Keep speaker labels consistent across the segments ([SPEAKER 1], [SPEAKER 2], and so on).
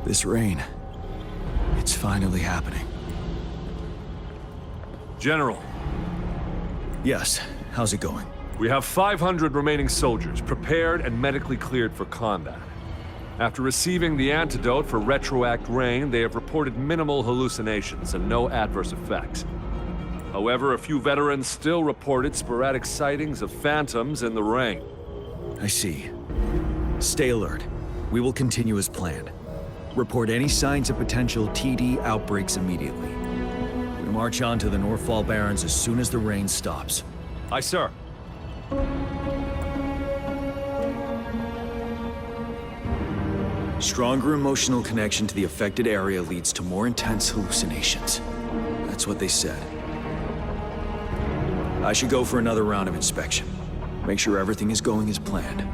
[SPEAKER 1] This rain, it's finally happening.
[SPEAKER 2] General,
[SPEAKER 1] Yes, how's it going?
[SPEAKER 2] we have 500 remaining soldiers, prepared and medically cleared for combat. After receiving the antidote for retroact rain, they have reported minimal hallucinations and no adverse effects. However, a few veterans still reported sporadic sightings of phantoms in the rain.
[SPEAKER 1] I see. Stay alert. We will continue as planned. Report any signs of potential TD outbreaks immediately. We march on to the Northfall Barrens as soon as the rain stops.
[SPEAKER 2] Aye, sir.
[SPEAKER 1] Stronger emotional connection to the affected area leads to more intense hallucinations. That's what they said. I should go for another round of inspection. Make sure everything is going as planned.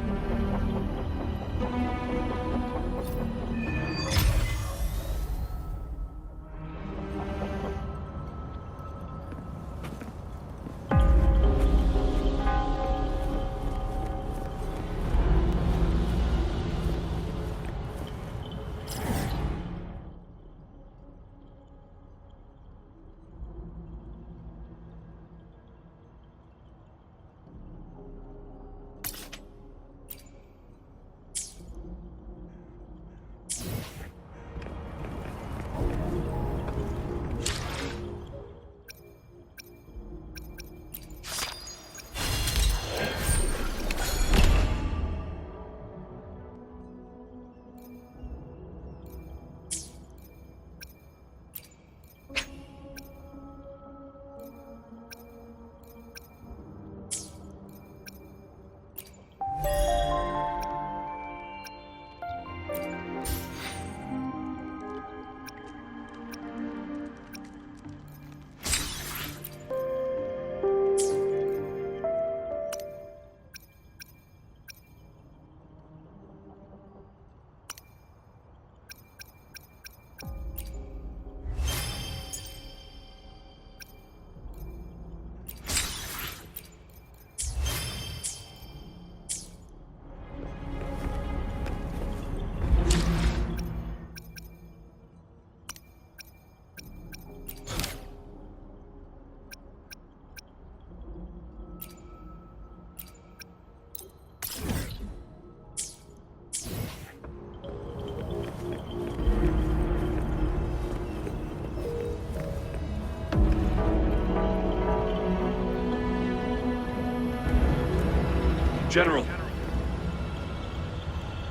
[SPEAKER 2] General.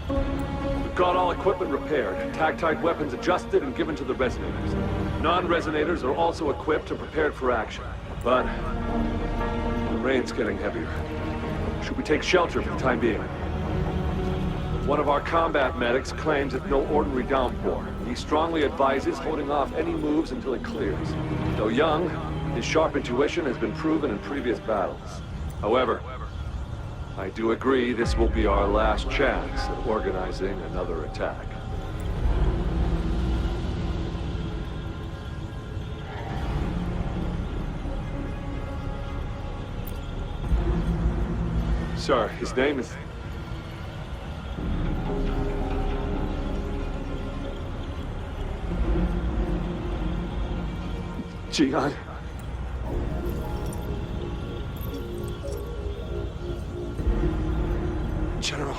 [SPEAKER 2] We've got all equipment repaired, tactite weapons adjusted and given to the resonators. Non-resonators are also equipped and prepared for action. But the rain's getting heavier. Should we take shelter for the time being? One of our combat medics claims it's no ordinary downpour. He strongly advises holding off any moves until it clears. Though young, his sharp intuition has been proven in previous battles. However, I do agree this will be our last chance at organizing another attack. Sir, his name is... Jian. General,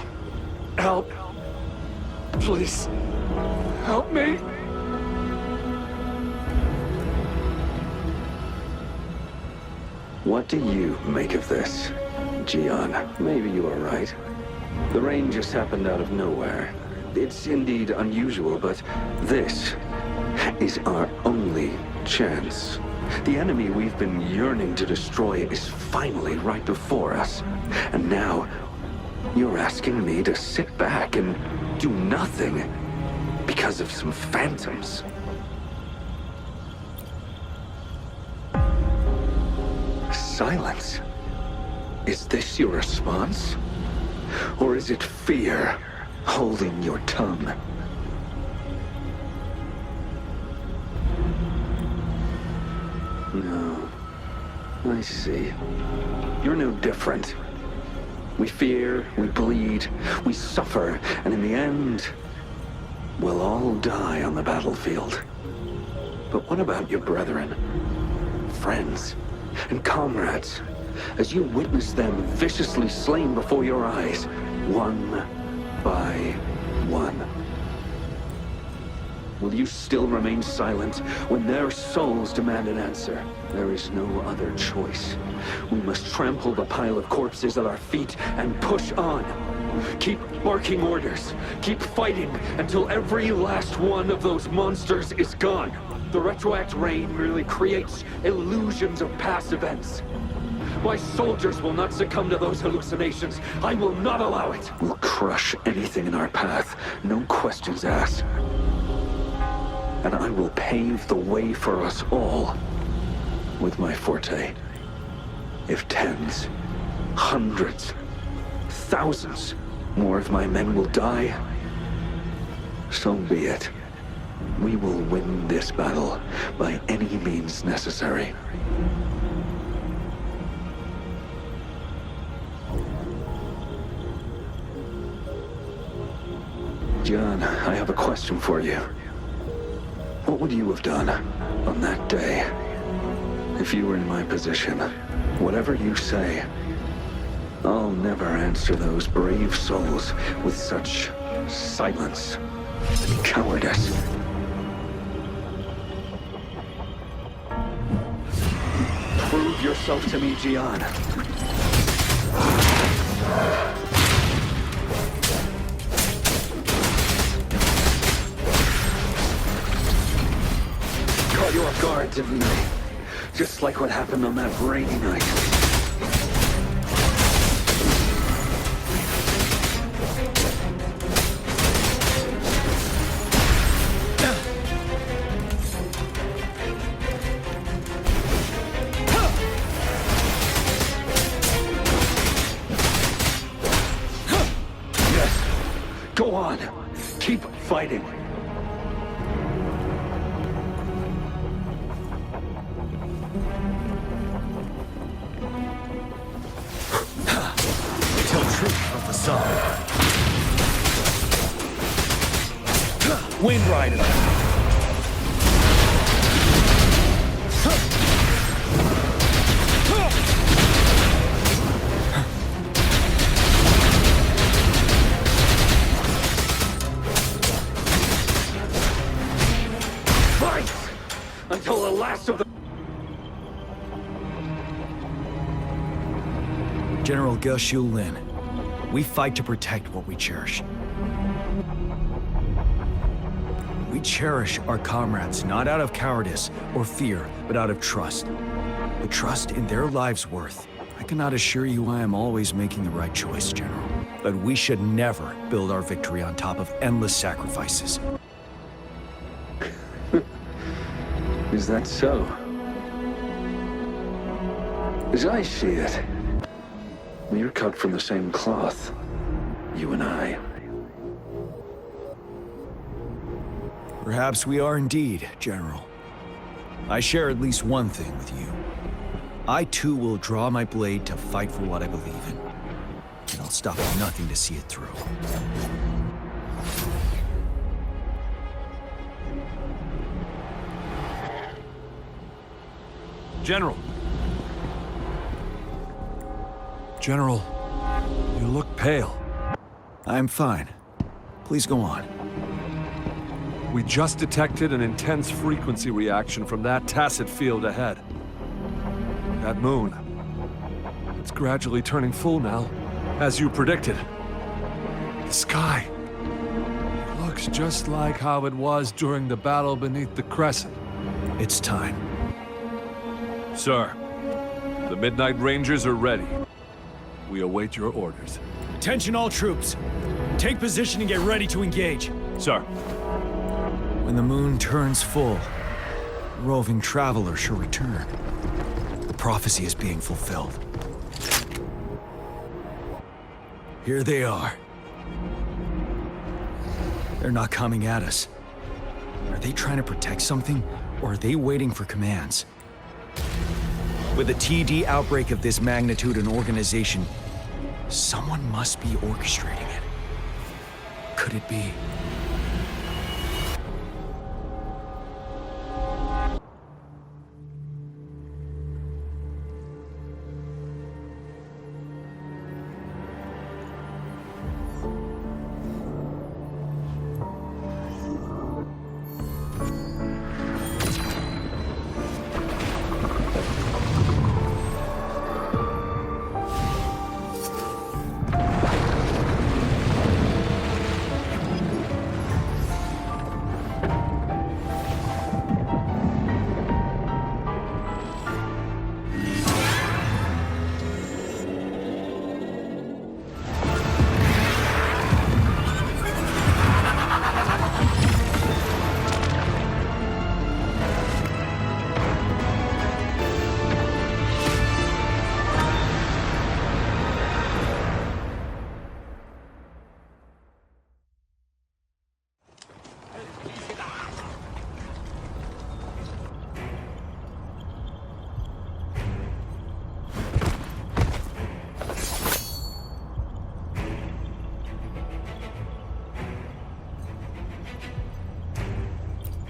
[SPEAKER 2] help. Please, help me.
[SPEAKER 3] What do you make of this, Jian? Maybe you are right. The rain just happened out of nowhere. It's indeed unusual, but this is our only chance. The enemy we've been yearning to destroy is finally right before us. And now, you're asking me to sit back and do nothing because of some phantoms. Silence. Is this your response? Or is it fear holding your tongue? No. I see. You're no different. We fear, we bleed, we suffer, and in the end, will all die on the battlefield. But what about your brethren, friends, and comrades, as you witness them viciously slain before your eyes, one by one? Will you still remain silent when their souls demand an answer? There is no other choice. We must trample the pile of corpses at our feet and push on. Keep barking orders. Keep fighting until every last one of those monsters is gone. The retroact rain merely creates illusions of past events. My soldiers will not succumb to those hallucinations. I will not allow it. We'll crush anything in our path, no questions asked. And I will pave the way for us all with my forte. If tens, hundreds, thousands more of my men will die, so be it. We will win this battle by any means necessary. John, I have a question for you. What would you have done on that day if you were in my position? Whatever you say, I'll never answer those brave souls with such silence and cowardice. Prove yourself to me, Gian. Caught you off guard, didn't I? Just like what happened on that rainy night. Yes. Go on. Keep fighting.
[SPEAKER 1] Wind Rider.
[SPEAKER 3] Fight until the last of the...
[SPEAKER 1] General Ge Lin, we fight to protect what we cherish. We cherish our comrades, not out of cowardice or fear, but out of trust. The trust in their lives' worth. I cannot assure you I am always making the right choice, General. But we should never build our victory on top of endless sacrifices.
[SPEAKER 3] Is that so? As I see it, we're cut from the same cloth, you and I.
[SPEAKER 1] Perhaps we are indeed, General. I share at least one thing with you. I too will draw my blade to fight for what I believe in. And I'll stop at nothing to see it through.
[SPEAKER 2] General. General, you look pale.
[SPEAKER 1] I'm fine. Please go on.
[SPEAKER 2] We just detected an intense frequency reaction from that tacit field ahead. That moon. It's gradually turning full now, as you predicted. The sky. It looks just like how it was during the battle beneath the crescent.
[SPEAKER 1] It's time.
[SPEAKER 2] Sir, the Midnight Rangers are ready. We await your orders.
[SPEAKER 1] Attention all troops. Take position and get ready to engage.
[SPEAKER 2] Sir.
[SPEAKER 1] When the moon turns full, the roving traveler shall return. The prophecy is being fulfilled. Here they are. They're not coming at us. Are they trying to protect something, or are they waiting for commands? With a TD outbreak of this magnitude and organization, someone must be orchestrating it. Could it be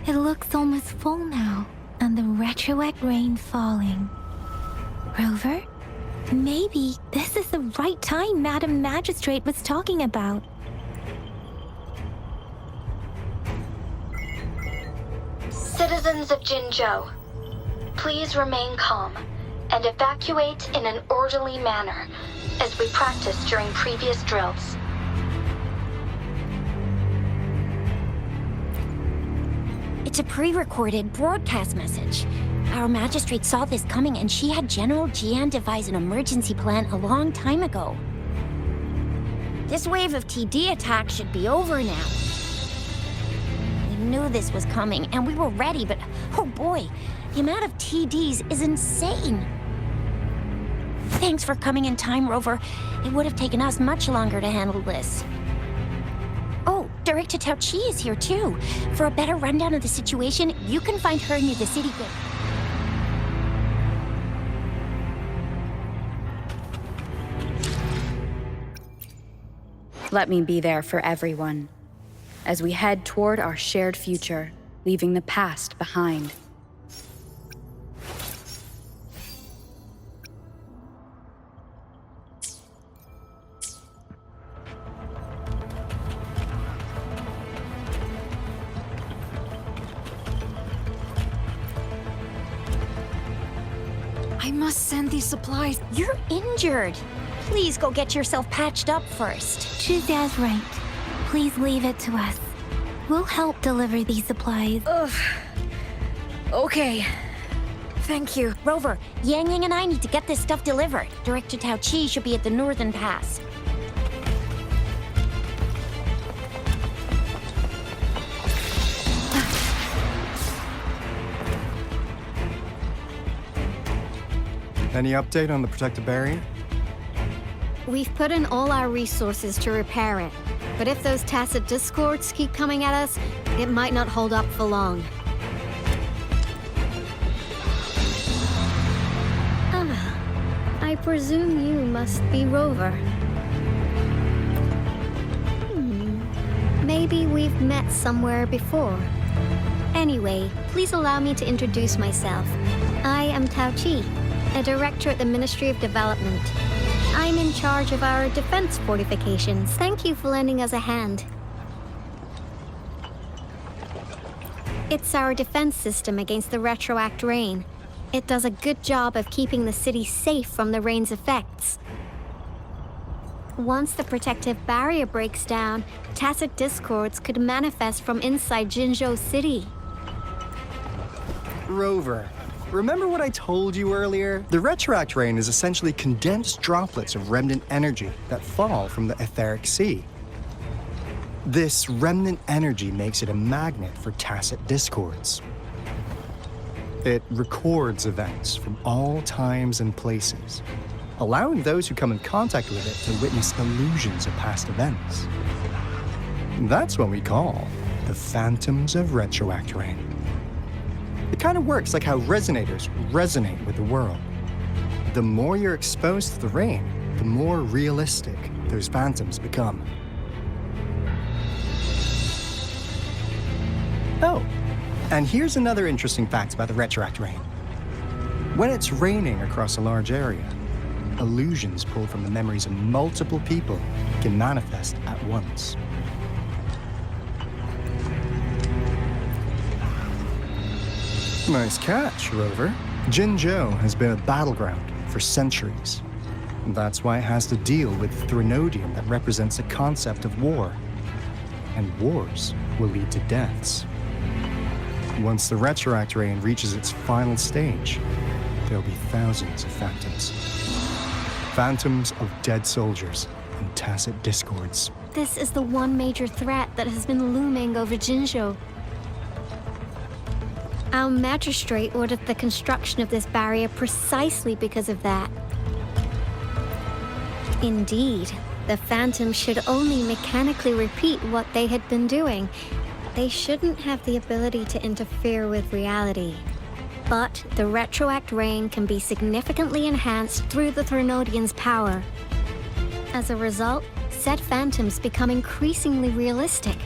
[SPEAKER 4] It looks almost full now, and the retroact rain falling. Rover, maybe this is the right time Madam Magistrate was talking about.
[SPEAKER 5] Citizens of Jinzhou, please remain calm and evacuate in an orderly manner, as we practiced during previous drills.
[SPEAKER 6] It's a pre-recorded broadcast message. Our magistrate saw this coming and she had General Jian devise an emergency plan a long time ago. This wave of TD attacks should be over now. We knew this was coming and we were ready, but oh boy, the amount of TDs is insane. Thanks for coming in time, Rover. It would have taken us much longer to handle this. Oh, Director Tao Chi is here too. For a better rundown of the situation, you can find her near the city gate.
[SPEAKER 7] Let me be there for everyone, as we head toward our shared future, leaving the past behind.
[SPEAKER 8] I must send these supplies.
[SPEAKER 6] You're injured. Please go get yourself patched up first.
[SPEAKER 4] Zhuxia's right. Please leave it to us. We'll help deliver these supplies.
[SPEAKER 8] Ugh. Okay. Thank you.
[SPEAKER 6] Rover, Yang Yang and I need to get this stuff delivered. Director Tao Chi should be at the northern pass.
[SPEAKER 9] Any update on the protective barrier?
[SPEAKER 10] We've put in all our resources to repair it. But if those tacit discords keep coming at us, it might not hold up for long. I presume you must be Rover. Maybe we've met somewhere before. Anyway, please allow me to introduce myself. I am Tao Chi, a director at the Ministry of Development. I'm in charge of our defense fortifications. Thank you for lending us a hand. It's our defense system against the retroact rain. It does a good job of keeping the city safe from the rain's effects. Once the protective barrier breaks down, tacit discords could manifest from inside Jinzhou City.
[SPEAKER 9] Rover, remember what I told you earlier? The retroact rain is essentially condensed droplets of remnant energy that fall from the etheric sea. This remnant energy makes it a magnet for tacit discords. It records events from all times and places, allowing those who come in contact with it to witness illusions of past events. That's what we call the phantoms of retroact rain. It kind of works like how resonators resonate with the world. The more you're exposed to the rain, the more realistic those phantoms become. Oh, and here's another interesting fact about the retroact rain. When it's raining across a large area, illusions pulled from the memories of multiple people can manifest at once. Nice catch, Rover. Jinzhou has been a battleground for centuries. That's why it has to deal with Threnodium that represents the concept of war. And wars will lead to deaths. Once the retroact rain reaches its final stage, there'll be thousands of phantoms. Phantoms of dead soldiers and tacit discords.
[SPEAKER 10] This is the one major threat that has been looming over Jinzhou. Our magistrate ordered the construction of this barrier precisely because of that. Indeed, the phantoms should only mechanically repeat what they had been doing. They shouldn't have the ability to interfere with reality. But the retroact rain can be significantly enhanced through the Threnodian's power. As a result, said phantoms become increasingly realistic,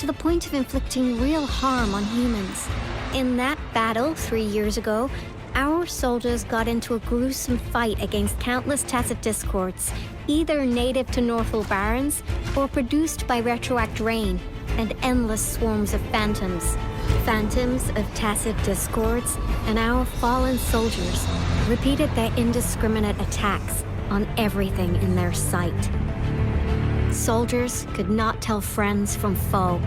[SPEAKER 10] to the point of inflicting real harm on humans. In that battle 3 years ago, our soldiers got into a gruesome fight against countless Tacit Discords, either native to Northwall Barrens or produced by Retroact Rain and endless swarms of phantoms. Phantoms of Tacit Discords and our fallen soldiers repeated their indiscriminate attacks on everything in their sight. Soldiers could not tell friends from foe.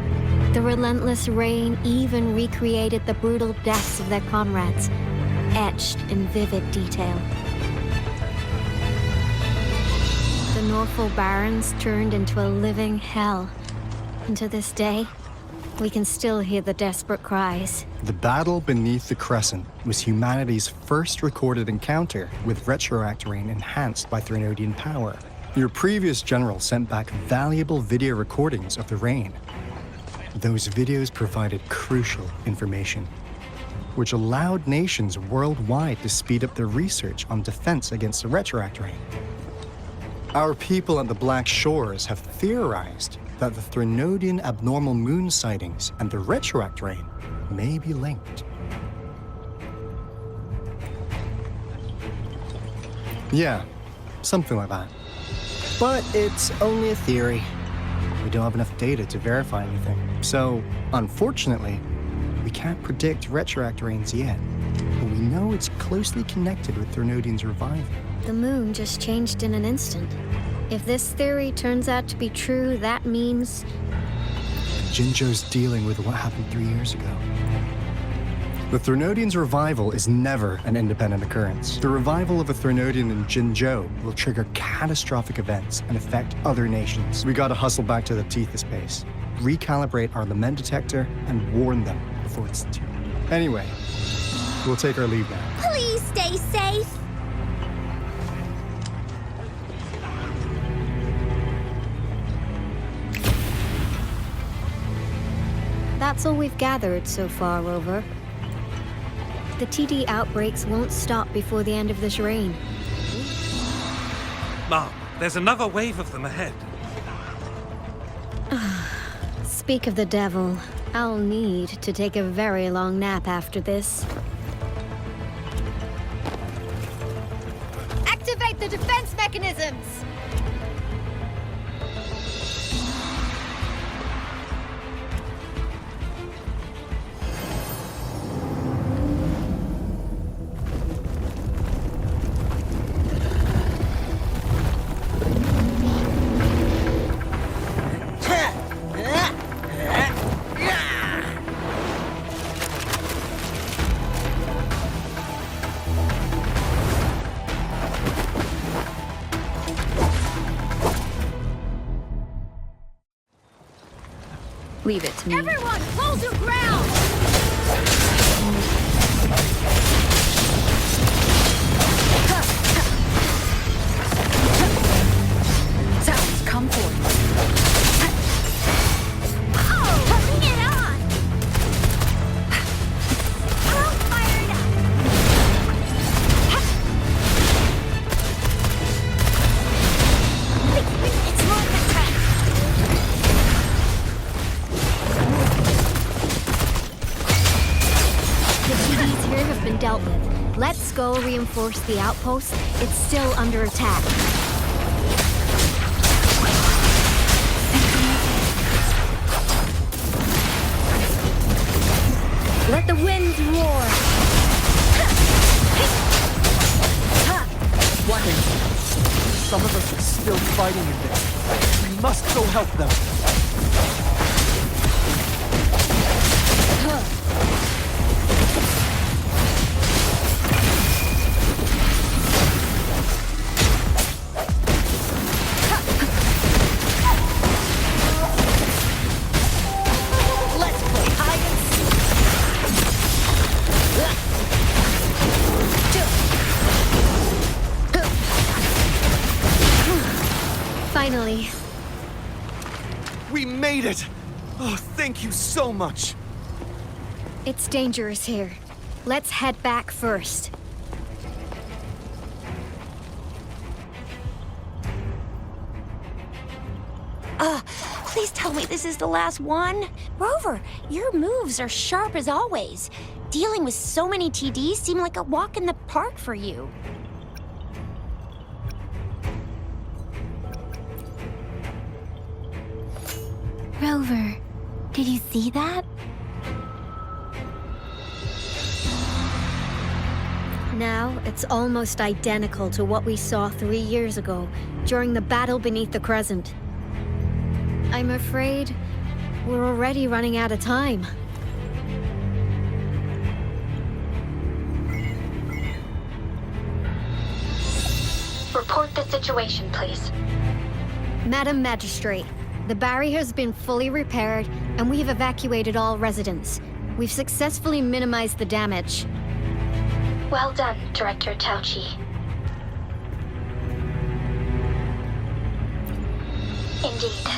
[SPEAKER 10] The relentless rain even recreated the brutal deaths of their comrades, etched in vivid detail. The Northwall Barrens turned into a living hell. And to this day, we can still hear the desperate cries.
[SPEAKER 9] The battle beneath the Crescent was humanity's first recorded encounter with Retroact Rain enhanced by Threnodian power. Your previous general sent back valuable video recordings of the rain. Those videos provided crucial information, which allowed nations worldwide to speed up their research on defense against the Retroact Rain. Our people at the Black Shores have theorized that the Threnodian abnormal moon sightings and the Retroact Rain may be linked. Yeah, something like that. But it's only a theory. We don't have enough data to verify anything. So, unfortunately, we can't predict Retroact Rains yet. But we know it's closely connected with Threnodian's revival.
[SPEAKER 10] The moon just changed in an instant. If this theory turns out to be true, that means
[SPEAKER 9] Jinzhou's dealing with what happened 3 years ago. The Threnodian's revival is never an independent occurrence. The revival of a Threnodian in Jinzhou will trigger catastrophic events and affect other nations. We gotta hustle back to the teeth of space, recalibrate our lament detector, and warn them before it's too late. Anyway, we'll take our leave now.
[SPEAKER 6] Please stay safe.
[SPEAKER 10] that's all we've gathered so far, Rover. The TD outbreaks won't stop before the end of this reign.
[SPEAKER 11] Mom, there's another wave of them ahead.
[SPEAKER 10] Speak of the devil. I'll need to take a very long nap after this.
[SPEAKER 8] Activate the defense mechanisms!
[SPEAKER 7] Leave it to me.
[SPEAKER 8] Everyone, hold your ground!
[SPEAKER 7] Sounds come forth.
[SPEAKER 8] Oh, bring it on! I'm fired up! It's more attack!
[SPEAKER 10] The TDs here have been dealt with. Let's go reinforce the outpost. It's still under attack.
[SPEAKER 8] Let the winds roar!
[SPEAKER 12] Wondering, some of us are still fighting in there. We must go help them.
[SPEAKER 8] Let's play hide and
[SPEAKER 10] Finally.
[SPEAKER 12] We made it! Oh, thank you so much!
[SPEAKER 10] It's dangerous here. Let's head back first.
[SPEAKER 6] Please tell me this is the last one. Rover, your moves are sharp as always. Dealing with so many TDs seem like a walk in the park for you.
[SPEAKER 4] Rover, did you see that?
[SPEAKER 10] Now, it's almost identical to what we saw 3 years ago, during the battle beneath the Crescent. I'm afraid we're already running out of time.
[SPEAKER 5] Report the situation, please.
[SPEAKER 10] Madam Magistrate, the barrier has been fully repaired, and we have evacuated all residents. We've successfully minimized the damage.
[SPEAKER 5] Well done, Director Tauchi. Indeed.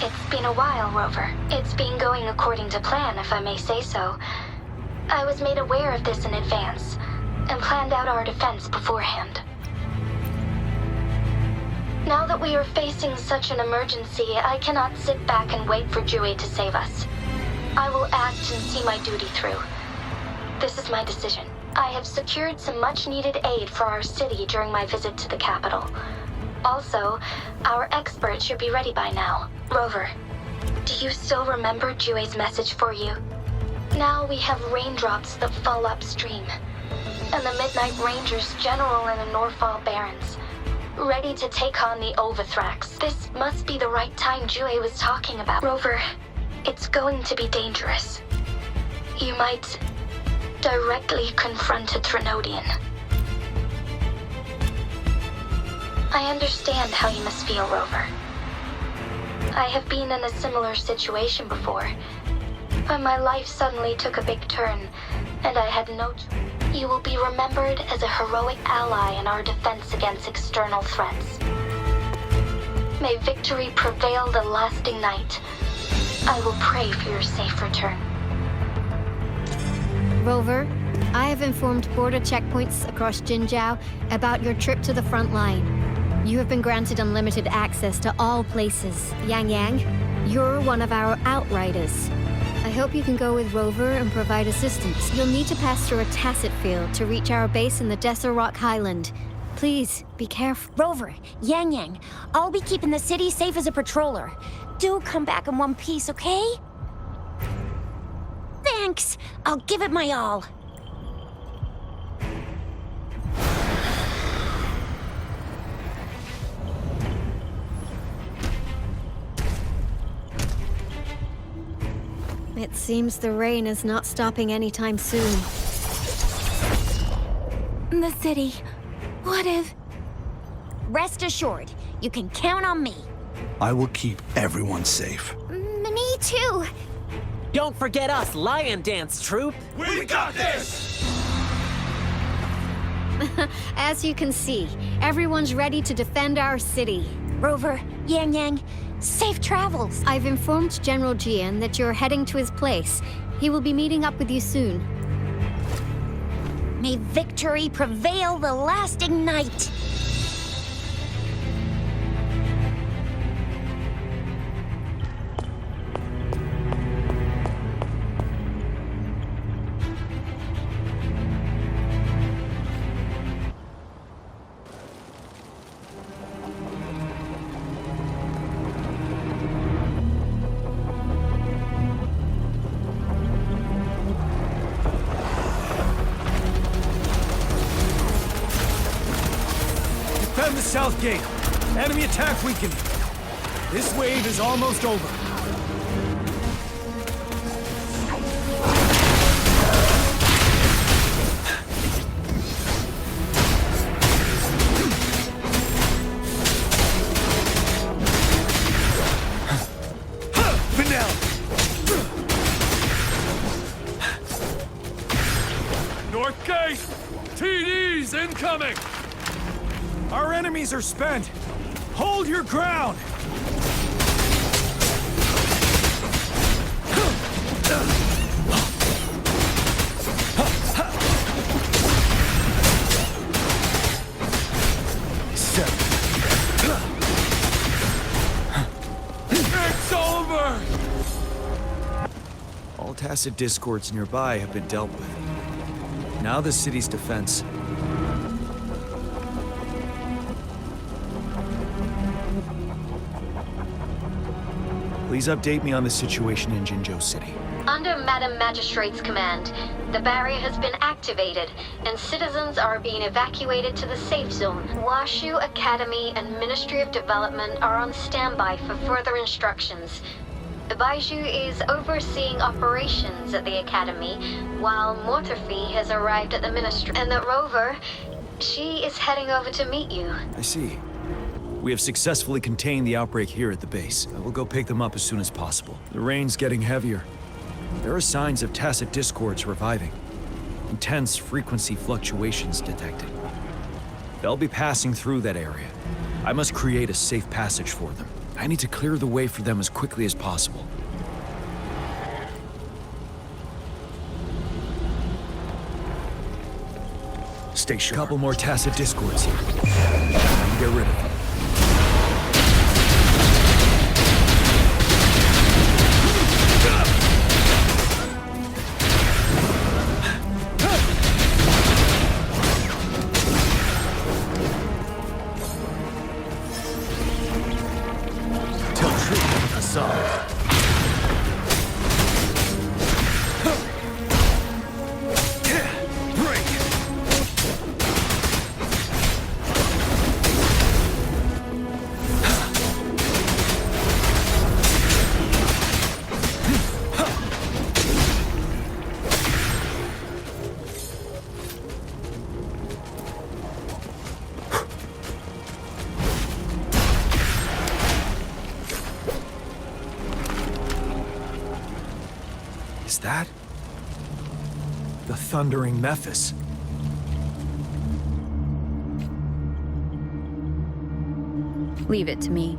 [SPEAKER 5] It's been a while, Rover. It's been going according to plan, if I may say so. I was made aware of this in advance, and planned out our defense beforehand. Now that we are facing such an emergency, I cannot sit back and wait for Jue to save us. I will act and see my duty through. This is my decision. I have secured some much-needed aid for our city during my visit to the capital. Also, our expert should be ready by now. Rover, do you still remember Jue's message for you? Now we have raindrops that fall upstream, and the Midnight Rangers general in the Norfall Barrens, ready to take on the Overthrax. This must be the right time Jue was talking about. Rover, it's going to be dangerous. You might directly confront a Trinodian. I understand how you must feel, Rover. I have been in a similar situation before, when my life suddenly took a big turn, and I had no choice. You will be remembered as a heroic ally in our defense against external threats. May victory prevail the lasting night. I will pray for your safe return.
[SPEAKER 10] Rover, I have informed border checkpoints across Jinzhou about your trip to the front line. You have been granted unlimited access to all places. Yang Yang, you're one of our outriders. I hope you can go with Rover and provide assistance. You'll need to pass through a tacit field to reach our base in the Desert Rock Highland. Please, be careful.
[SPEAKER 6] Rover, Yang Yang, I'll be keeping the city safe as a patroller. Do come back in one piece, okay? Thanks! I'll give it my all.
[SPEAKER 10] It seems the rain is not stopping anytime soon.
[SPEAKER 4] The city. What if...
[SPEAKER 6] Rest assured, you can count on me.
[SPEAKER 12] I will keep everyone safe.
[SPEAKER 6] Me too.
[SPEAKER 8] Don't forget us, Lion Dance Troop.
[SPEAKER 11] We got this!
[SPEAKER 10] As you can see, everyone's ready to defend our city.
[SPEAKER 6] Rover, Yang Yang, safe travels.
[SPEAKER 10] I've informed General Jian that you're heading to his place. He will be meeting up with you soon.
[SPEAKER 6] May victory prevail the lasting night.
[SPEAKER 1] Defend the south gate. Enemy attack weakened. This wave is almost over. Finale.
[SPEAKER 2] North Gate! TDs incoming!
[SPEAKER 1] Our enemies are spent. Hold your ground.
[SPEAKER 2] It's over!
[SPEAKER 1] Tacit discords nearby have been dealt with. Now the city's defense. Please update me on the situation in Jinzhou City.
[SPEAKER 5] Under Madam Magistrate's command, the barrier has been activated, and citizens are being evacuated to the safe zone. Washu Academy and Ministry of Development are on standby for further instructions. Baiju is overseeing operations at the Academy, while Mortherfee has arrived at the Ministry. And that Rover, she is heading over to meet you.
[SPEAKER 1] I see. We have successfully contained the outbreak here at the base. I will go pick them up as soon as possible. The rain's getting heavier. There are signs of tacit discords reviving. Intense frequency fluctuations detected. They'll be passing through that area. I must create a safe passage for them. I need to clear the way for them as quickly as possible. Stay sure. A couple more tacit discords here. Get rid of them. Is that the thundering Mephis?
[SPEAKER 7] Leave it to me.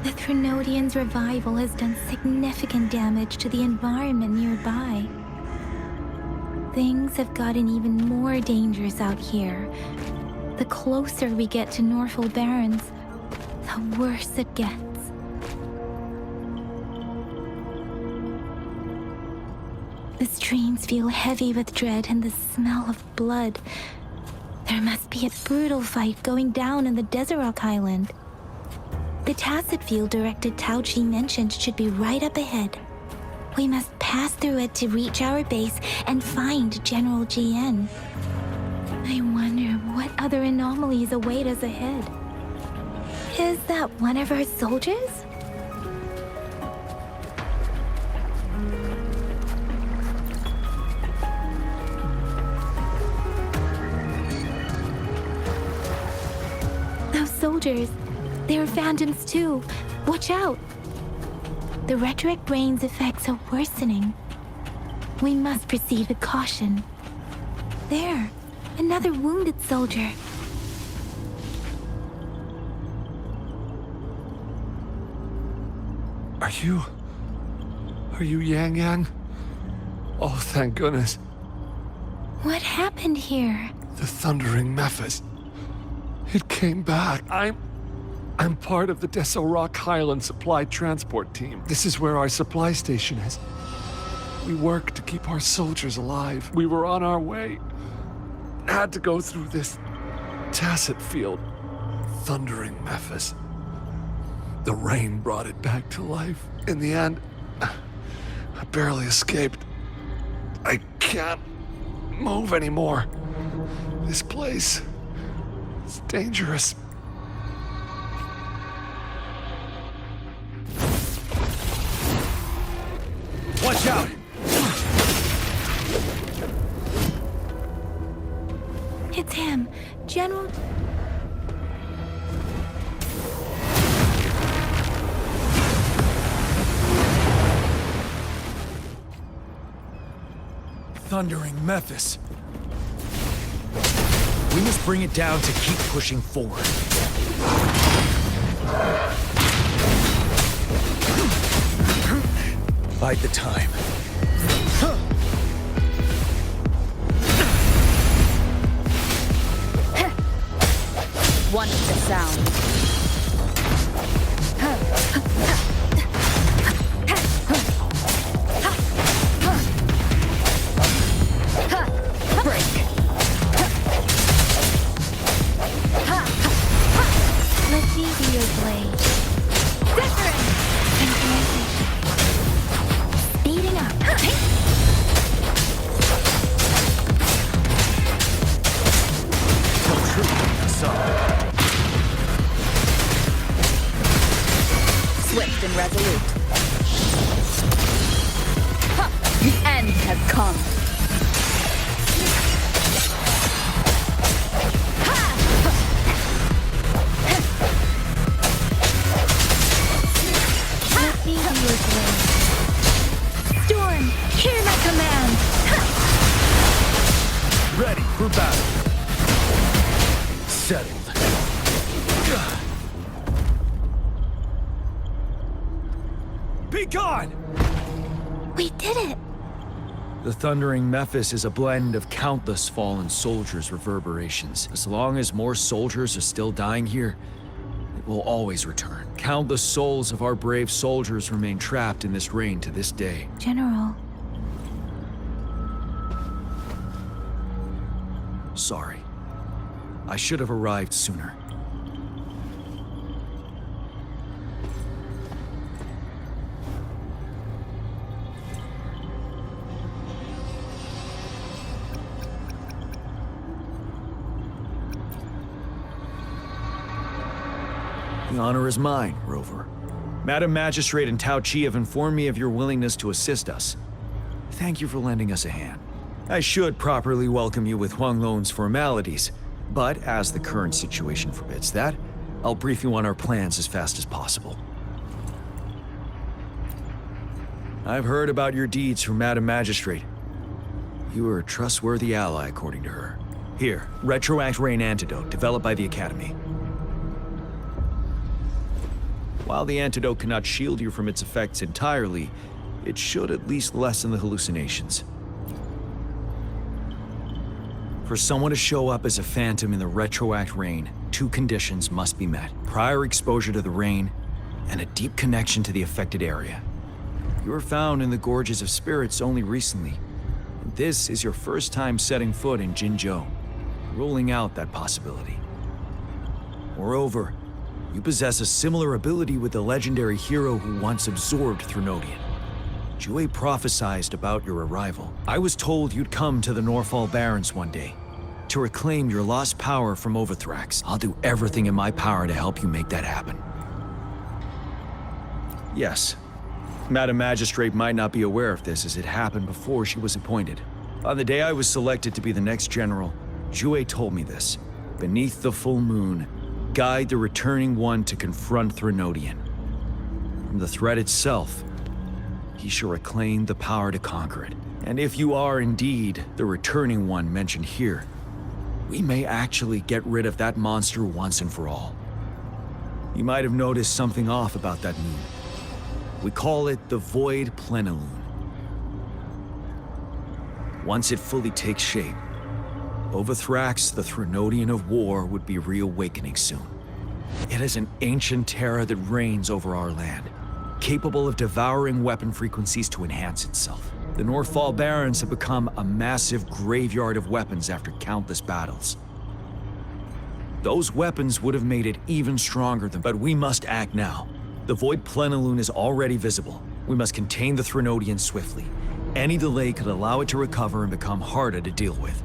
[SPEAKER 4] The Trinodian's revival has done significant damage to the environment nearby. Things have gotten even more dangerous out here. The closer we get to Norfall Barrens, the worse it gets. The streams feel heavy with dread and the smell of blood. There must be a brutal fight going down in the Desert Island. The tacit field Director Tauchi mentioned should be right up ahead. We must pass through it to reach our base and find General GN. I wonder what other anomalies await us ahead. Is that one of our soldiers? Those soldiers, they're phantoms too. Watch out! The retroact rain's effects are worsening. We must proceed with caution. There, another wounded soldier.
[SPEAKER 2] Are you Yang Yang? Oh, thank goodness.
[SPEAKER 4] What happened here?
[SPEAKER 2] The thundering Mephis. It came back. I'm part of the Deso Rock Highland supply transport team. This is where our supply station is. We work to keep our soldiers alive. We were on our way. Had to go through this tacit field. Thundering Mephis. The rain brought it back to life. In the end, I barely escaped. I can't move anymore. This place is dangerous.
[SPEAKER 1] Watch out!
[SPEAKER 4] It's him, General...
[SPEAKER 1] Thundering Mephis. We must bring it down to keep pushing forward. Bide the time.
[SPEAKER 7] One with the sound. Break.
[SPEAKER 4] Let me be your blade. Different! Speeding up.
[SPEAKER 1] Tell truth, son.
[SPEAKER 7] Swift and resolute. The end has come.
[SPEAKER 4] Let me be your blade. Storm, hear my command.
[SPEAKER 1] Ready for battle. Settled. Be gone!
[SPEAKER 4] We did it.
[SPEAKER 1] The thundering Memphis is a blend of countless fallen soldiers' reverberations. As long as more soldiers are still dying here, it will always return. Countless souls of our brave soldiers remain trapped in this rain to this day.
[SPEAKER 4] General,
[SPEAKER 1] Sorry. I should have arrived sooner. The honor is mine, Rover. Madam Magistrate and Tao Chi have informed me of your willingness to assist us. Thank you for lending us a hand. I should properly welcome you with Huang Lon's formalities, but as the current situation forbids that, I'll brief you on our plans as fast as possible. I've heard about your deeds from Madam Magistrate. You are a trustworthy ally, according to her. Here, Retroact Rain Antidote, developed by the Academy. While the antidote cannot shield you from its effects entirely, it should at least lessen the hallucinations. For someone to show up as a phantom in the Retroact Rain, two conditions must be met. Prior exposure to the rain, and a deep connection to the affected area. You were found in the Gorges of Spirits only recently. And this is your first time setting foot in Jinzhou, ruling out that possibility. Moreover, you possess a similar ability with the legendary hero who once absorbed Threnodian. Jue prophesized about your arrival. I was told you'd come to the Norfall Barrens one day, to reclaim your lost power from Overthrax. I'll do everything in my power to help you make that happen. Yes, Madam Magistrate might not be aware of this as it happened before she was appointed. On the day I was selected to be the next general, Jue told me this. Beneath the full moon, guide the returning one to confront Threnodian. From the threat itself, he shall reclaim the power to conquer it. And if you are indeed the returning one mentioned here, we may actually get rid of that monster once and for all. You might have noticed something off about that moon. We call it the Void Plenilune. Once it fully takes shape, Overthrax, the Threnodian of War, would be reawakening soon. It is an ancient terror that reigns over our land, capable of devouring weapon frequencies to enhance itself. The Norfall Barrens have become a massive graveyard of weapons after countless battles. Those weapons would have made it even stronger but we must act now. The Void Plenilune is already visible. We must contain the Threnodian swiftly. Any delay could allow it to recover and become harder to deal with.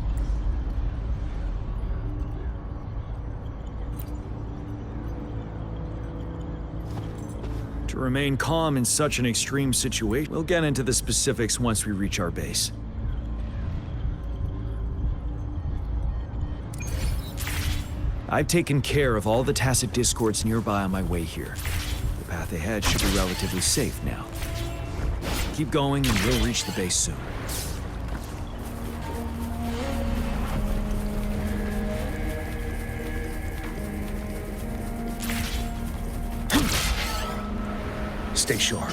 [SPEAKER 1] To remain calm in such an extreme situation, we'll get into the specifics once we reach our base. I've taken care of all the tacit discords nearby on my way here. The path ahead should be relatively safe now. Keep going and we'll reach the base soon. Stay sharp.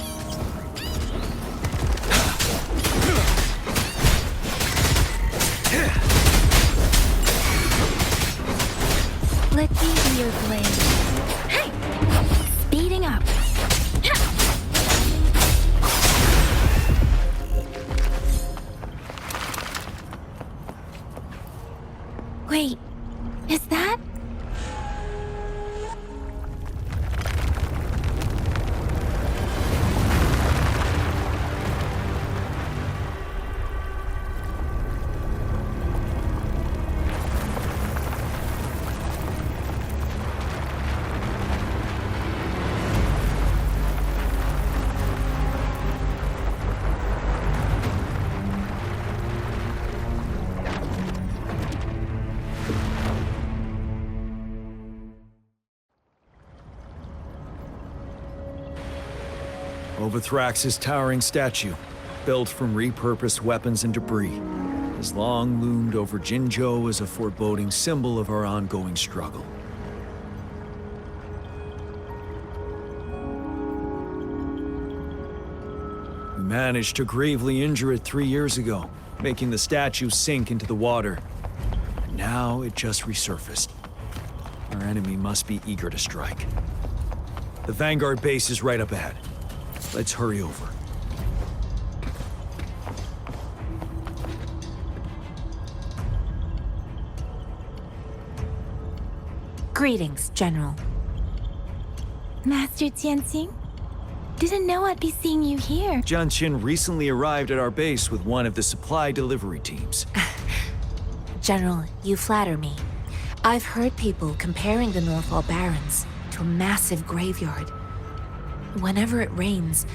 [SPEAKER 4] Let me be your blade. Hey! Speeding up. Wait, is that?
[SPEAKER 1] Overthrax's towering statue, built from repurposed weapons and debris, has long loomed over Jinzhou as a foreboding symbol of our ongoing struggle. We managed to gravely injure it 3 years ago, making the statue sink into the water. And now it just resurfaced. Our enemy must be eager to strike. The Vanguard base is right up ahead. Let's hurry over.
[SPEAKER 13] Greetings, General.
[SPEAKER 4] Master Tianxing? Didn't know I'd be seeing you here.
[SPEAKER 1] Jian Qin recently arrived at our base with one of the supply delivery teams.
[SPEAKER 13] General, you flatter me. I've heard people comparing the Northfall Barrens to a massive graveyard. Whenever it rains,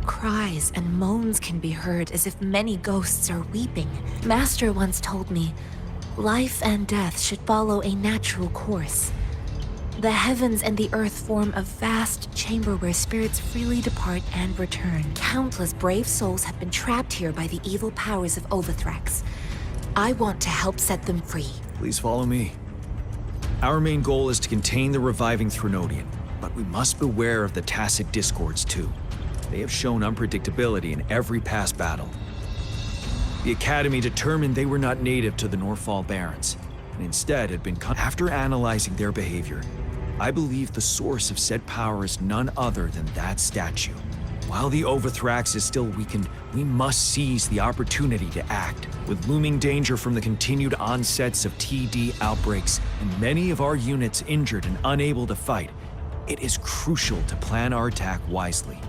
[SPEAKER 13] cries and moans can be heard as if many ghosts are weeping. Master once told me, life and death should follow a natural course. The heavens and the earth form a vast chamber where spirits freely depart and return. Countless brave souls have been trapped here by the evil powers of Overthrax. I want to help set them free.
[SPEAKER 1] Please follow me. Our main goal is to contain the reviving Threnodian, but we must beware of the Tacit Discords too. They have shown unpredictability in every past battle. The Academy determined they were not native to the Northfall Barrens, and instead had been after analyzing their behavior, I believe the source of said power is none other than that statue. While the Overthrax is still weakened, we must seize the opportunity to act. With looming danger from the continued onsets of TD outbreaks and many of our units injured and unable to fight, it is crucial to plan our attack wisely.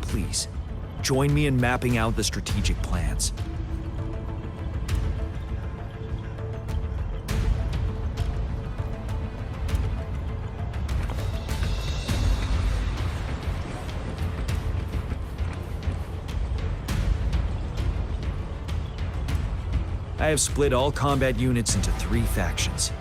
[SPEAKER 1] Please, join me in mapping out the strategic plans. I have split all combat units into 3 factions.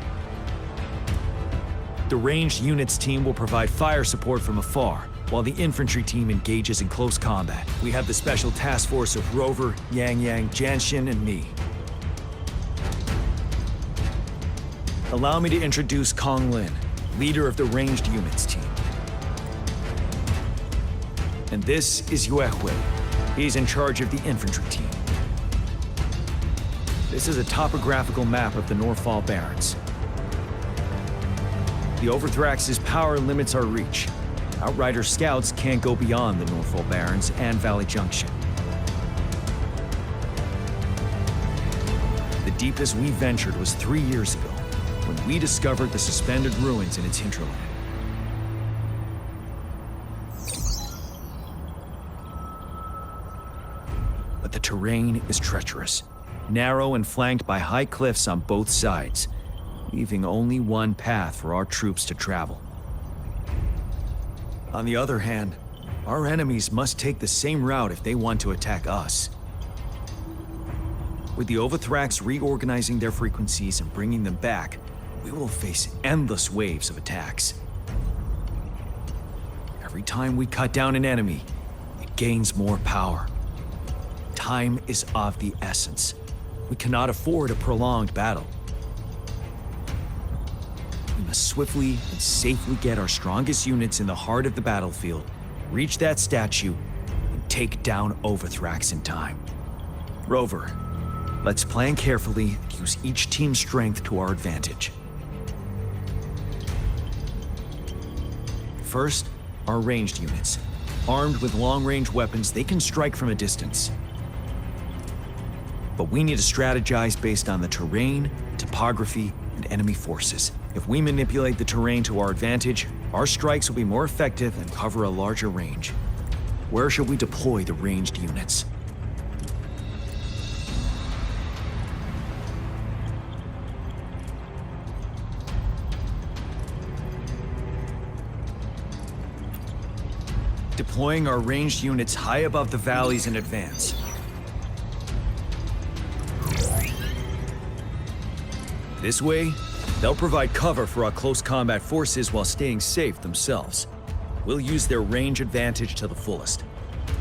[SPEAKER 1] The ranged units team will provide fire support from afar, while the infantry team engages in close combat. We have the special task force of Rover, Yang Yang, Jianxin, and me. Allow me to introduce Kong Lin, leader of the ranged units team. And this is Yue Hui. He's in charge of the infantry team. This is a topographical map of the Northfall Barrens. The Overthrax's power limits our reach. Outrider scouts can't go beyond the Northfall Barrens and Valley Junction. The deepest we ventured was 3 years ago, when we discovered the suspended ruins in its hinterland. But the terrain is treacherous, narrow and flanked by high cliffs on both sides, leaving only one path for our troops to travel. On the other hand, our enemies must take the same route if they want to attack us. With the Overthrax reorganizing their frequencies and bringing them back, we will face endless waves of attacks. Every time we cut down an enemy, it gains more power. Time is of the essence. We cannot afford a prolonged battle. We must swiftly and safely get our strongest units in the heart of the battlefield, reach that statue, and take down Overthrax in time. Rover, let's plan carefully and use each team's strength to our advantage. First, our ranged units. Armed with long-range weapons, they can strike from a distance. But we need to strategize based on the terrain, topography, and enemy forces. If we manipulate the terrain to our advantage, our strikes will be more effective and cover a larger range. Where should we deploy the ranged units? Deploying our ranged units high above the valleys in advance. This way, they'll provide cover for our close combat forces while staying safe themselves. We'll use their range advantage to the fullest.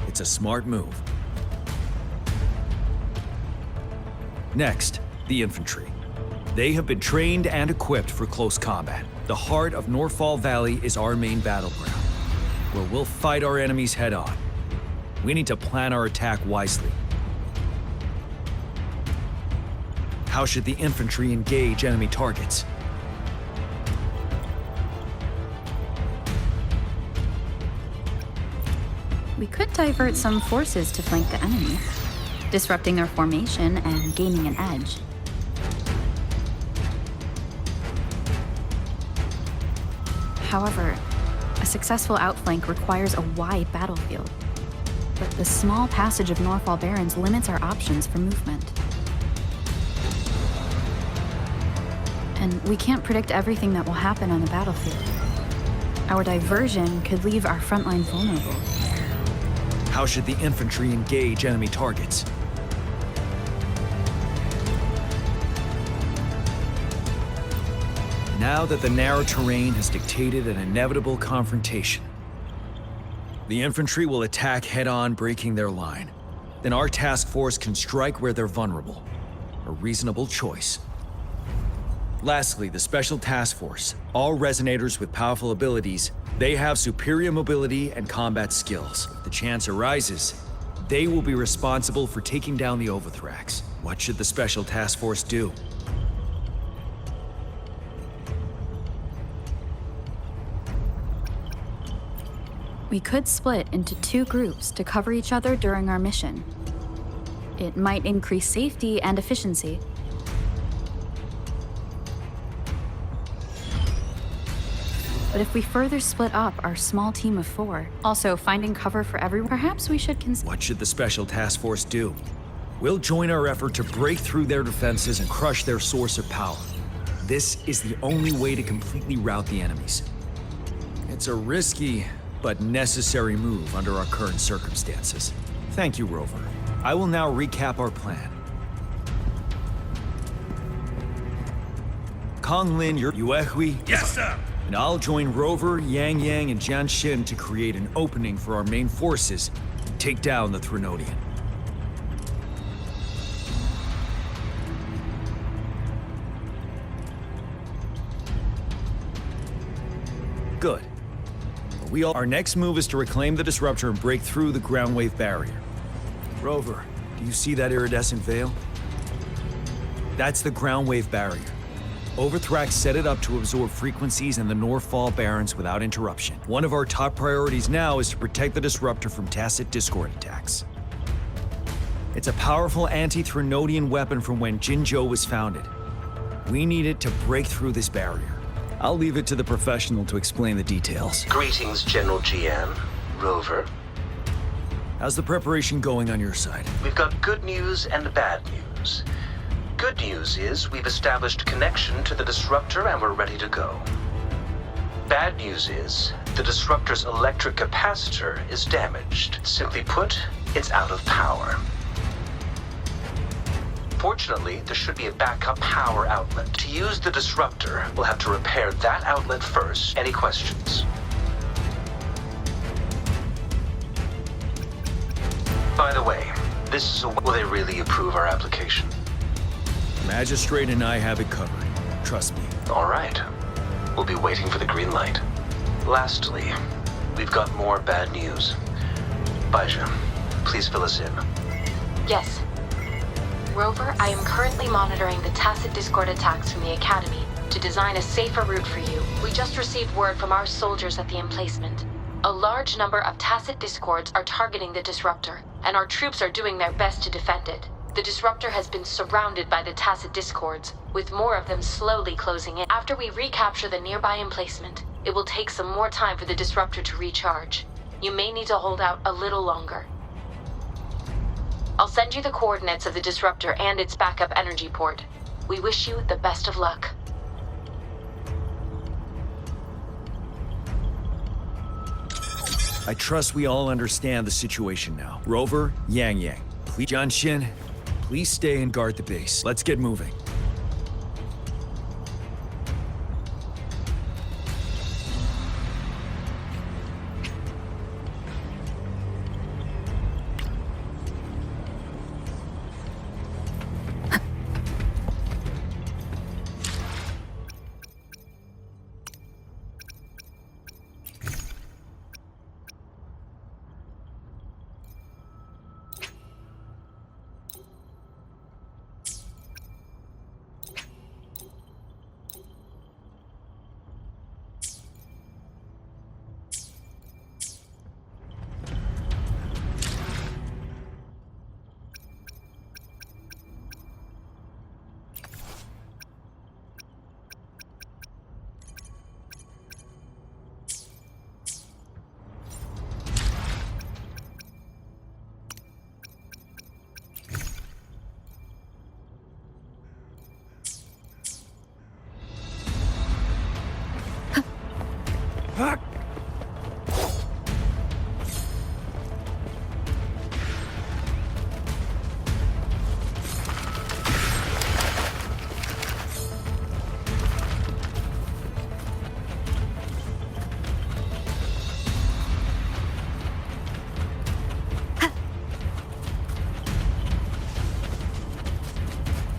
[SPEAKER 1] It's a smart move. Next, the infantry. They have been trained and equipped for close combat. The heart of Norfall Valley is our main battleground, where we'll fight our enemies head-on. We need to plan our attack wisely. How should the infantry engage enemy targets?
[SPEAKER 7] We could divert some forces to flank the enemy, disrupting their formation and gaining an edge. However, a successful outflank requires a wide battlefield, but the small passage of Norfall Barrens limits our options for movement. And we can't predict everything that will happen on the battlefield. Our diversion could leave our frontline vulnerable.
[SPEAKER 1] How should the infantry engage enemy targets? Now that the narrow terrain has dictated an inevitable confrontation, the infantry will attack head-on, breaking their line. Then our task force can strike where they're vulnerable. A reasonable choice. Lastly, the Special Task Force. All resonators with powerful abilities, they have superior mobility and combat skills. If the chance arises, they will be responsible for taking down the Overthrax. What should the Special Task Force do?
[SPEAKER 7] We could split into 2 groups to cover each other during our mission. It might increase safety and efficiency. But if we further split up our small team of 4, also finding cover for everyone, perhaps we should consider...
[SPEAKER 1] What should the Special Task Force do? We'll join our effort to break through their defenses and crush their source of power. This is the only way to completely rout the enemies. It's a risky but necessary move under our current circumstances. Thank you, Rover. I will now recap our plan. Kong Lin, you're Yuehui.
[SPEAKER 11] Yes, sir!
[SPEAKER 1] And I'll join Rover, Yang Yang, and Jian Xin to create an opening for our main forces and take down the Threnodian. Good. Our next move is to reclaim the disruptor and break through the ground wave barrier. Rover, do you see that iridescent veil? That's the ground wave barrier. Overthrax set it up to absorb frequencies in the Norfall Barrens without interruption. One of our top priorities now is to protect the disruptor from tacit Discord attacks. It's a powerful anti-Threnodian weapon from when Jinzhou was founded. We need it to break through this barrier. I'll leave it to the professional to explain the details.
[SPEAKER 14] Greetings, General Jian. Rover.
[SPEAKER 1] How's the preparation going on your side?
[SPEAKER 14] We've got good news and bad news. Good news is we've established connection to the disruptor and we're ready to go. Bad news is the disruptor's electric capacitor is damaged. Simply put, it's out of power. Fortunately, there should be a backup power outlet. To use the disruptor, we'll have to repair that outlet first. Any questions? By the way, this is will they really approve our application?
[SPEAKER 1] Magistrate and I have it covered. Trust me.
[SPEAKER 14] All right. We'll be waiting for the green light. Lastly, we've got more bad news. Baija, please fill us in.
[SPEAKER 5] Yes. Rover, I am currently monitoring the tacit Discord attacks from the Academy.
[SPEAKER 13] to design a safer route for you. We just received word from our soldiers at the emplacement. A large number of Tacet discords are targeting the disruptor, and our troops are doing their best to defend it. The disruptor has been surrounded by the Tacet discords, with more of them slowly closing in. After we recapture the nearby emplacement, it will take some more time for the disruptor to recharge. You may need to hold out a little longer. I'll send you the coordinates of the disruptor and its backup energy port. We wish you the best of luck.
[SPEAKER 1] I trust we all understand the situation now. Rover, Yang Yang, please, Jianshin, please stay and guard the base. Let's get moving.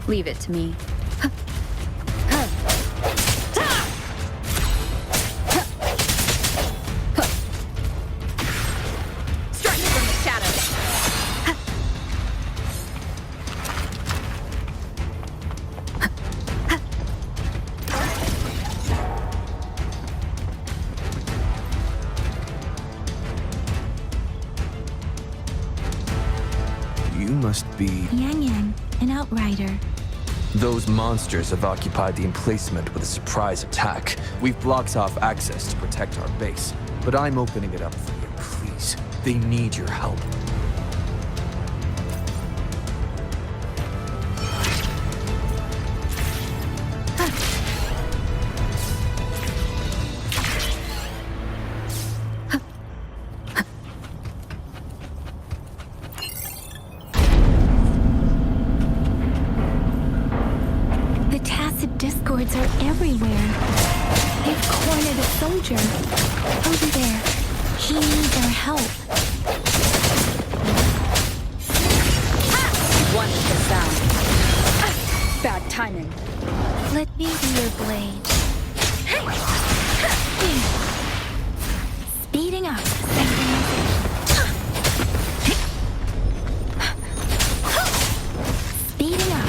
[SPEAKER 7] Leave it to me. Strike from the shadows.
[SPEAKER 15] You must be...
[SPEAKER 4] Yang Yang, an outrider.
[SPEAKER 15] Those monsters have occupied the emplacement with a surprise attack. We've blocked off access to protect our base, but I'm opening it up for you, please. They need your help.
[SPEAKER 4] Discords are everywhere. They've cornered a soldier. Over there. He needs our help.
[SPEAKER 7] One is the sound. Bad timing.
[SPEAKER 4] Let me be your blade. Speeding up. Speeding up.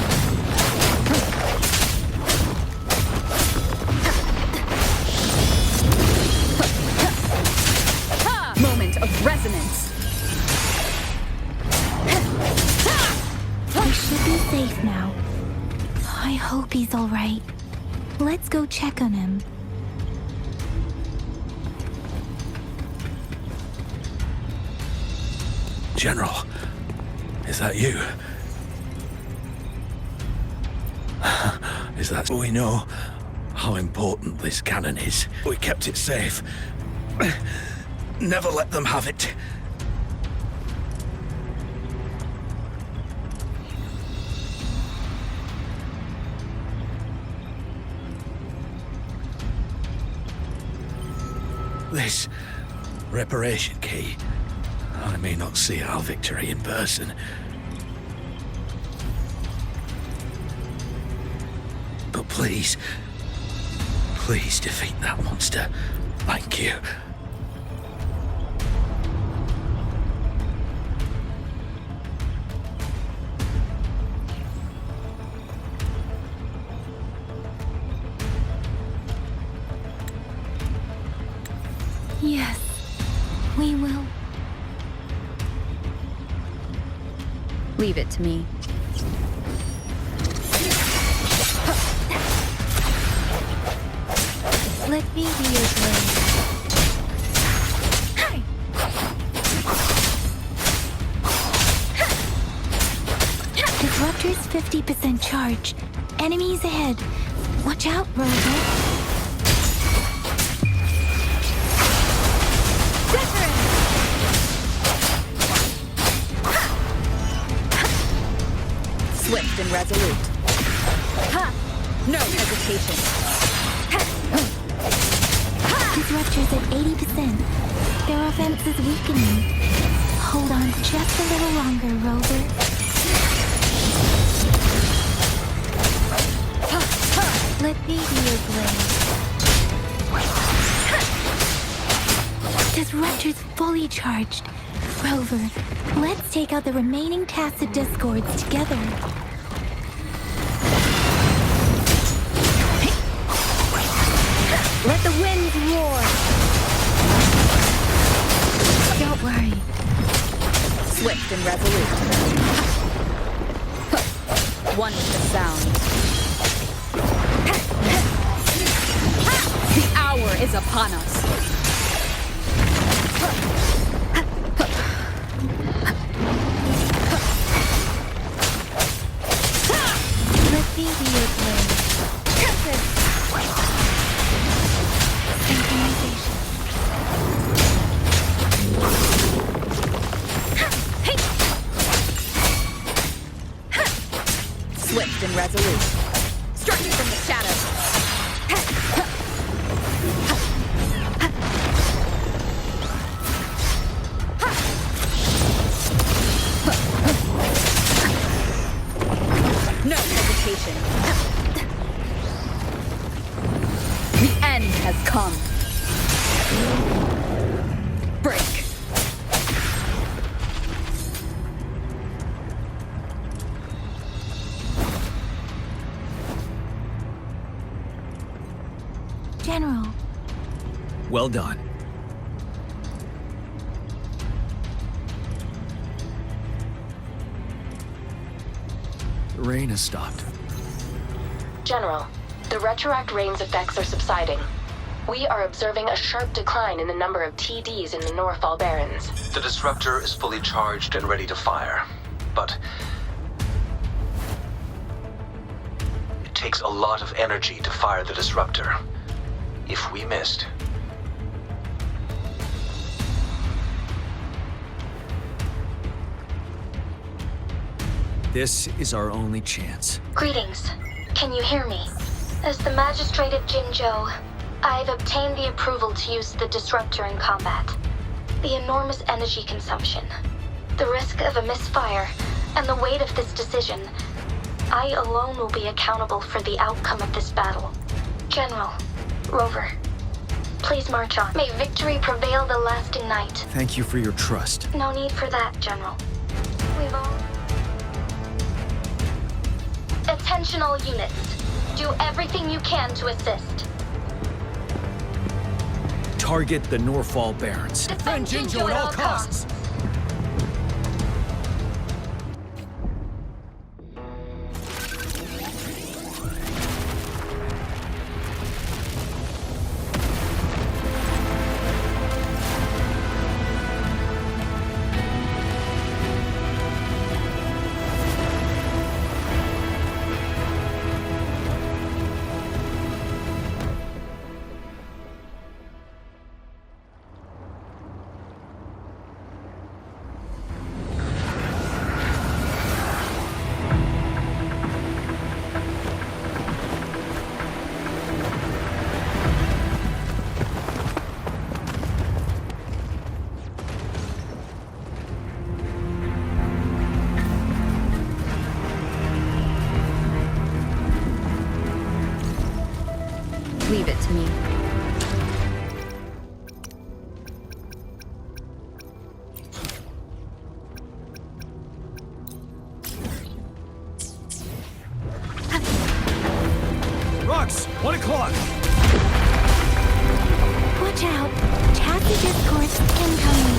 [SPEAKER 7] Of resonance.
[SPEAKER 4] We should be safe now. I hope he's all right. Let's go check on him.
[SPEAKER 11] General, is that you? Is that... We know how important this cannon is. We kept it safe. Never let them have it. This reparation key. I may not see our victory in person. But please, please defeat that monster. Thank you.
[SPEAKER 7] Leave it to me.
[SPEAKER 4] Let me be your blade. Disruptor's 50% charge. Enemies ahead. Watch out, Rover.
[SPEAKER 7] Swift and resolute. Ha! No hesitation.
[SPEAKER 4] Disruptor's at 80%. Their offense is weakening. Hold on just a little longer, Rover. Let me be your blade. Disruptor's fully charged. Rover, let's take out the remaining tacit discords together.
[SPEAKER 7] Let the winds roar.
[SPEAKER 4] Don't worry.
[SPEAKER 7] Swift and resolute. One with the sound. The hour is upon us.
[SPEAKER 4] Let me be your blade. Synchronization.
[SPEAKER 7] Swift and resolute. Striking from the shadows. No hesitation. The end has come. Break.
[SPEAKER 4] General.
[SPEAKER 1] Well done. The rain has stopped.
[SPEAKER 16] General, the retroact rain's effects are subsiding. We are observing a sharp decline in the number of TDs in the Norfall Barrens.
[SPEAKER 14] The disruptor is fully charged and ready to fire, but it takes a lot of energy to fire the disruptor. If we missed,
[SPEAKER 1] this is our only chance.
[SPEAKER 5] Greetings. Can you hear me? As the Magistrate of Jinzhou, I've obtained the approval to use the disruptor in combat. The enormous energy consumption, the risk of a misfire, and the weight of this decision, I alone will be accountable for the outcome of this battle. General, Rover, please march on. May victory prevail the lasting night.
[SPEAKER 1] Thank you for your trust.
[SPEAKER 5] No need for that, General. We've all... Attention all units. Do everything you can to assist.
[SPEAKER 1] Target the Norfall Barrens.
[SPEAKER 5] Defend Jinzhou at all costs.
[SPEAKER 7] Leave it to me.
[SPEAKER 1] Rux, 1 o'clock.
[SPEAKER 4] Watch out. Chassis discourse incoming.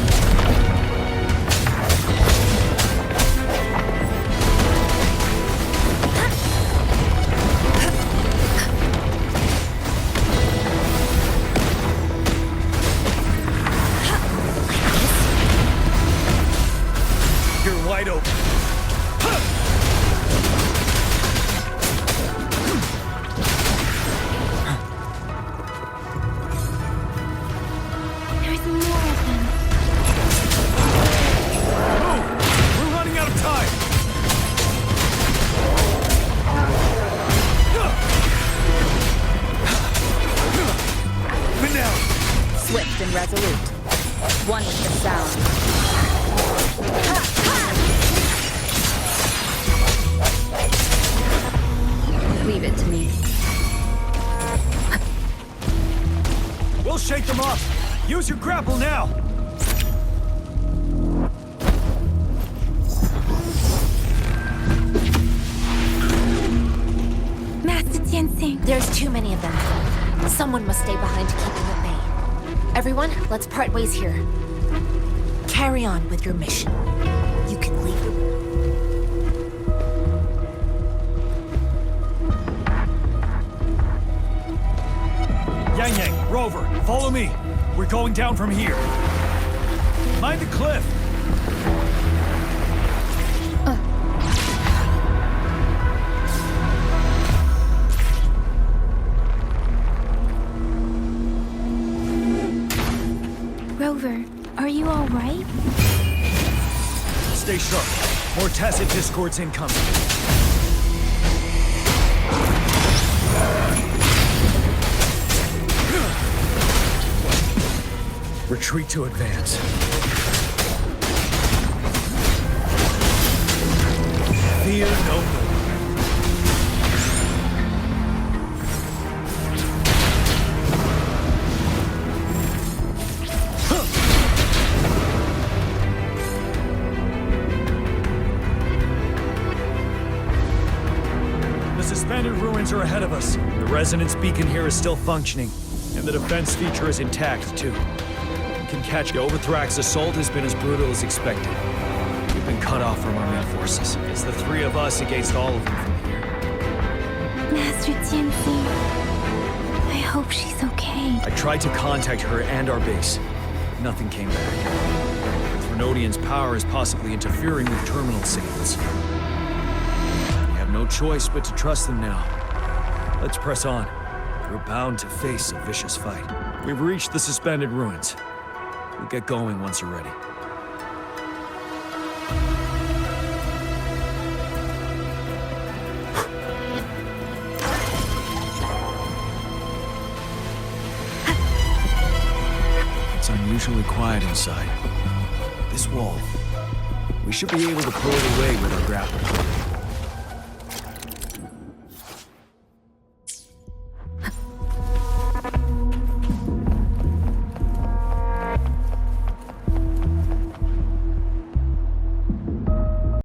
[SPEAKER 17] and resolute. One with the sound. Leave it to me.
[SPEAKER 1] We'll shake them off. Use your grapple now.
[SPEAKER 4] Master Tianxing.
[SPEAKER 13] There's too many of them. Someone must stay behind to keep them at bay. Everyone, let's part ways here. Carry on with your mission. You can leave.
[SPEAKER 1] Yang Yang, Rover, follow me. We're going down from here. Mind the cliff.
[SPEAKER 4] Rover, are you all right?
[SPEAKER 1] Stay sharp. More tacit discords incoming. Retreat to advance. Fear no more. The suspended ruins are ahead of us. The resonance beacon here is still functioning, and the defense feature is intact, too. Can catch you. Overthrak's assault has been as brutal as expected. We've been cut off from our main forces. It's the three of us against all of them from here.
[SPEAKER 4] Master Tianxing, I hope she's okay.
[SPEAKER 1] I tried to contact her and our base. Nothing came back. Thrnodian's power is possibly interfering with terminal signals. We have no choice but to trust them now. Let's press on. We're bound to face a vicious fight. We've reached the suspended ruins. We'll get going once you're ready. It's unusually quiet inside. This wall. We should be able to pull it away with our grapple.